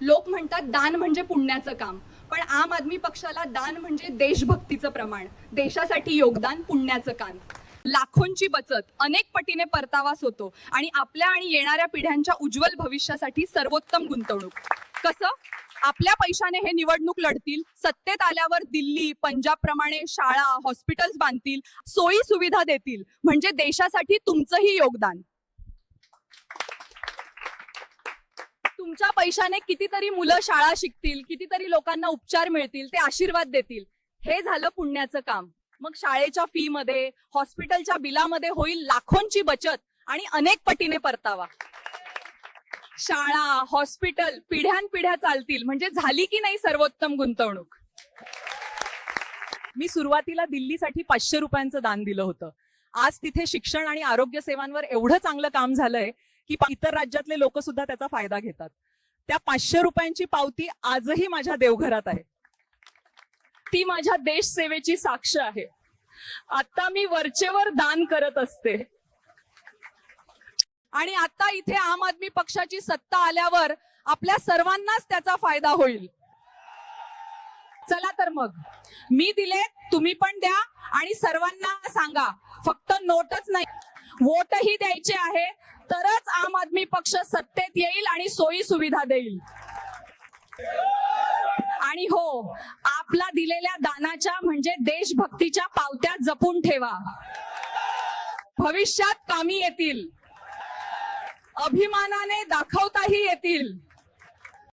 लोक म्हणतात दान म्हणजे पुण्याचं काम, पण आम आदमी पक्षाला दान म्हणजे देशभक्तीचं प्रमाण, देशासाठी योगदान, पुण्याचं काम. लाखोंची बचत, अनेक पटीने परतावाच होतो आणि आपल्या आणि येणाऱ्या पिढ्यांच्या उज्ज्वल भविष्यासाठी सर्वोत्तम गुंतवणूक. कसं? आपल्या पैशाने हे निवडणूक लढतील, सत्तेत आल्यावर दिल्ली पंजाब प्रमाणे शाळा हॉस्पिटल्स बांधतील, सोयी सुविधा देतील, म्हणजे देशासाठी तुमचंही योगदान. तुमच्या पैशाने कितीतरी मुलं शाळा शिकतील, कितीतरी लोकांना उपचार मिळतील, ते आशीर्वाद देतील. हे झालं पुण्याचं काम. मग शाळेच्या फी मध्ये, हॉस्पिटलच्या बिलामध्ये होईल लाखोंची बचत आणि अनेक पटीने परतावा. शाळा हॉस्पिटल पिढ्यानपिढ्या चालतील, म्हणजे झाली की नाही सर्वोत्तम गुंतवणूक. मी सुरुवातीला दिल्लीसाठी 500 रुपयांचं दान दिलं होतं. आज तिथे शिक्षण आणि आरोग्य सेवांवर एवढं चांगलं काम झालंय की इतर राज्यातले लोक सुद्धा त्याचा फायदा घेतात. त्या 500 रुपयांची पावती आजही माझ्या देवघरात आहे. ती माझ्या देश सेवेची साक्ष आहे. आता मी वरचेवर दान करत असते आणि आता इथे आम आदमी पक्षाची सत्ता आल्यावर आपल्या सर्वांनाच त्याचा फायदा होईल. चला तर मग, मी दिले, तुम्ही पण द्या आणि सर्वांना सांगा, फक्त नोटच नाही, वोटही द्यायचे आहे, तरच आम आदमी पक्ष सत्तेत येईल आणि सोयी सुविधा देईल. आणि हो, आपला दिलेल्या दानाच्या म्हणजे देशभक्तीच्या पावत्या जपून ठेवा, भविष्यात कामी येतील, अभिमानाने दाखवताही येतील.